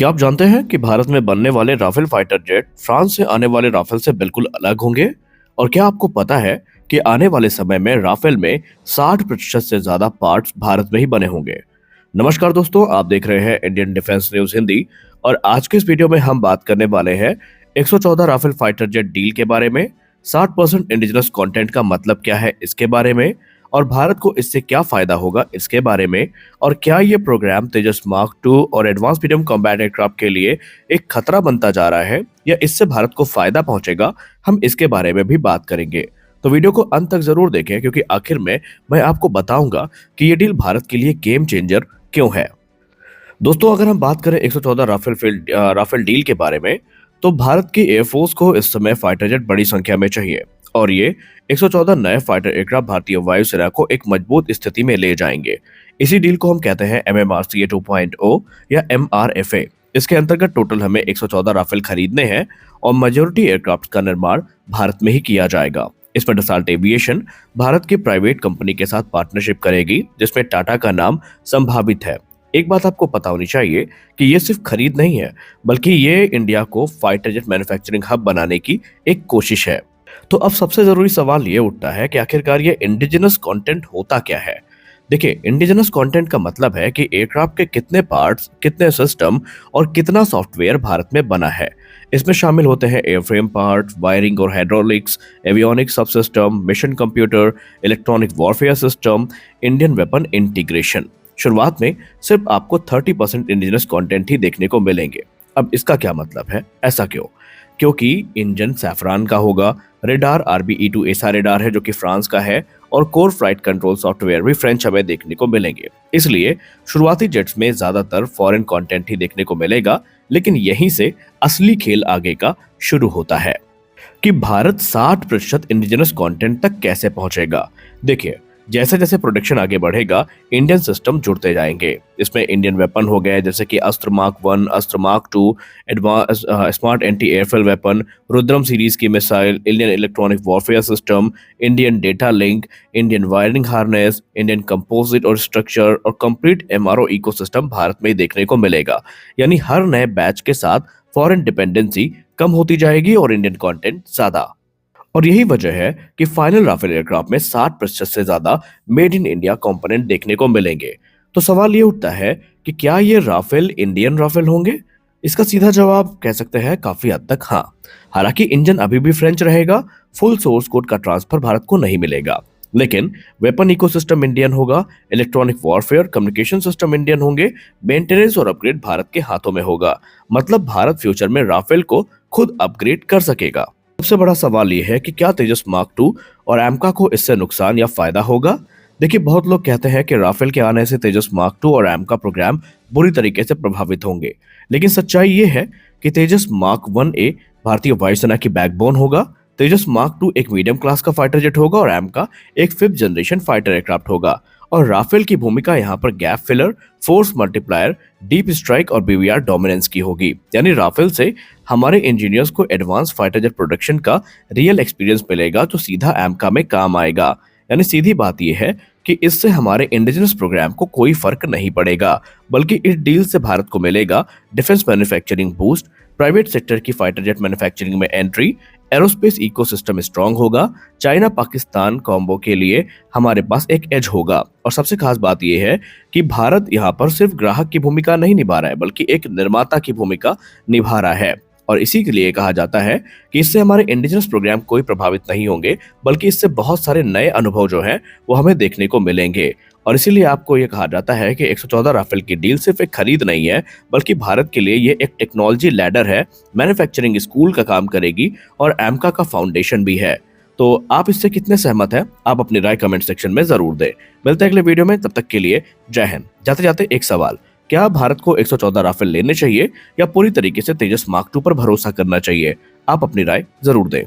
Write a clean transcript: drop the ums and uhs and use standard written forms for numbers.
क्या आप जानते हैं कि भारत में बनने वाले राफेल फाइटर जेट फ्रांस से आने वाले राफेल से बिल्कुल अलग होंगे? और क्या आपको पता है कि आने वाले समय में राफेल में 60% से ज्यादा पार्ट्स भारत में ही बने होंगे? नमस्कार दोस्तों, आप देख रहे हैं इंडियन डिफेंस न्यूज हिंदी। और आज के इस वीडियो में हम बात करने वाले हैं 114 राफेल फाइटर जेट डील के बारे में, 60% इंडिजिनस कंटेंट का मतलब क्या है इसके बारे में, और भारत को इससे क्या फायदा होगा इसके बारे में, और क्या ये प्रोग्राम तेजस मार्क 2 और एडवांस मीडियम कॉम्बैट एयरक्राफ्ट के लिए एक खतरा बनता जा रहा है या इससे भारत को फायदा पहुंचेगा, हम इसके बारे में भी बात करेंगे। तो वीडियो को अंत तक जरूर देखें, क्योंकि आखिर में मैं आपको बताऊंगा कि ये डील भारत के लिए गेम चेंजर क्यों है। दोस्तों, अगर हम बात करें 114 राफेल डील के बारे में, तो भारत की एयरफोर्स को इस समय फाइटर जेट बड़ी संख्या में चाहिए, और ये 114 नए फाइटर एयरक्राफ्ट भारतीय वायुसेना को एक मजबूत स्थिति में ले जाएंगे। इसी डील को हम कहते हैं MMRCA 2.0 या MRFA। इसके अंतर्गत टोटल हमें 114 राफेल खरीदने हैं और मेजोरिटी एयरक्राफ्ट का निर्माण भारत में ही किया जाएगा। इसमें डसॉल्ट एविएशन भारत की प्राइवेट कंपनी के साथ पार्टनरशिप करेगी, जिसमें टाटा का नाम संभावित है। एक बात आपको पता होनी चाहिए कि ये सिर्फ खरीद नहीं है, बल्कि ये इंडिया को फाइटर जेट मैन्युफैक्चरिंग हब बनाने की एक कोशिश है। तो अब सबसे जरूरी सवाल ये उठता है कि आखिरकार ये इंडिजिनस कंटेंट होता क्या है। देखिए, इंडिजिनस कंटेंट का मतलब है कि एयरक्राफ्ट के कितने पार्ट्स, कितने सिस्टम और कितना सॉफ्टवेयर भारत में बना है। इसमें शामिल होते हैं एयरफ्रेम पार्ट, वायरिंग और hydraulics, avionics subsystem, mission computer, electronic warfare system, Indian weapon integration. शुरुआत में सिर्फ आपको 30% इंडिजिनस कंटेंट ही देखने को मिलेंगे। अब इसका क्या मतलब है, ऐसा क्यों? क्योंकि इंजन सैफरान का होगा, रेडार RBE2 ऐसा रेडार है जो कि फ्रांस का है, और कोर फ्लाइट कंट्रोल सॉफ्टवेयर भी फ्रेंच हमें देखने को मिलेंगे। इसलिए शुरुआती जेट्स में ज्यादातर फॉरेन कंटेंट ही देखने को मिलेगा, लेकिन यहीं से असली खेल आगे का शुरू होता है कि भारत 60% इंडिजिनस कंटेंट तक कैसे पहुंचेगा। देखिए, जैसे जैसे प्रोडक्शन आगे बढ़ेगा, इंडियन सिस्टम जुड़ते जाएंगे। इसमें इंडियन वेपन हो गए, जैसे कि अस्त्र mark 1, Astra mark 2, advance smart anti airfield weapon, Rudram series की missile, Indian electronic warfare system, Indian data link, Indian wiring harness, Indian composite और स्ट्रक्चर, और कंप्लीट MRO इकोसिस्टम भारत में ही देखने को मिलेगा। यानी हर नए बैच के साथ फॉरेन डिपेंडेंसी कम होती जाएगी और इंडियन कंटेंट ज्यादा। और यही वजह है कि फाइनल राफेल एयरक्राफ्ट में 60% से ज्यादा मेड इन इंडिया कंपोनेंट देखने को मिलेंगे। तो सवाल ये उठता है कि क्या ये राफेल इंडियन राफेल होंगे? इसका सीधा जवाब कह सकते हैं काफी हद तक हाँ। हालांकि इंजन अभी भी फ्रेंच रहेगा, फुल सोर्स कोड का ट्रांसफर भारत को नहीं मिलेगा, लेकिन वेपन इकोसिस्टम इंडियन होगा, electronic warfare communication system Indian होंगे, मेंटेनेंस और अपग्रेड भारत के हाथों में होगा। मतलब भारत फ्यूचर में राफेल को खुद अपग्रेड कर सकेगा। सबसे बड़ा सवाल यह है कि क्या तेजस मार्क 2 और एमका को इससे नुकसान या फायदा होगा? देखिए, बहुत लोग कहते हैं कि राफेल के आने से तेजस मार्क 2 और एमका प्रोग्राम बुरी तरीके से प्रभावित होंगे, लेकिन सच्चाई ये है कि तेजस मार्क 1A भारतीय वायुसेना की बैकबोन होगा, तेजस मार्क 2 एक मीडियम क्लास का फाइटर जेट होगा, और एमका एक 5th जनरेशन फाइटर एयरक्राफ्ट होगा। और राफेल की भूमिका यहाँ पर gap filler, force multiplier, deep strike और BVR डोमिनेंस की होगी। यानी राफेल से हमारे इंजीनियर्स को एडवांस फाइटर जेट प्रोडक्शन का रियल एक्सपीरियंस मिलेगा, जो सीधा एमका में काम आएगा। यानी सीधी बात यह है कि इससे हमारे इंडिजिनस प्रोग्राम को कोई फर्क नहीं पड़ेगा, बल्कि इस डील से भारत को मिलेगा defence manufacturing boost, private sector की फाइटर जेट मैन्युफैक्चरिंग में एंट्री, एरोस्पेस इकोसिस्टम स्ट्रांग होगा, चाइना पाकिस्तान कॉम्बो के लिए हमारे पास एक एज होगा। और सबसे खास बात यह है कि भारत यहाँ पर सिर्फ ग्राहक की भूमिका नहीं निभा रहा है, बल्कि एक निर्माता की भूमिका निभा रहा है। और इसी के लिए कहा जाता है कि इससे हमारे इंडिजिनस प्रोग्राम कोई प्रभावित नहीं होंगे, बल्कि इससे बहुत सारे नए अनुभव जो हैं वो हमें देखने को मिलेंगे। और इसीलिए आपको ये कहा जाता है कि 114 राफेल की डील सिर्फ एक खरीद नहीं है, बल्कि भारत के लिए ये एक टेक्नोलॉजी लैडर है, मैन्युफैक्चरिंग स्कूल का काम करेगी और एमका का फाउंडेशन भी है। तो आप इससे कितने सहमत हैं? आप अपनी राय कमेंट सेक्शन में जरूर दें। मिलते हैं अगले वीडियो में, तब तक के लिए जय हिंद। जाते जाते एक सवाल, क्या भारत को 114 राफेल लेने चाहिए या पूरी तरीके से तेजस मार्क 2 पर भरोसा करना चाहिए? आप अपनी राय जरूर दें।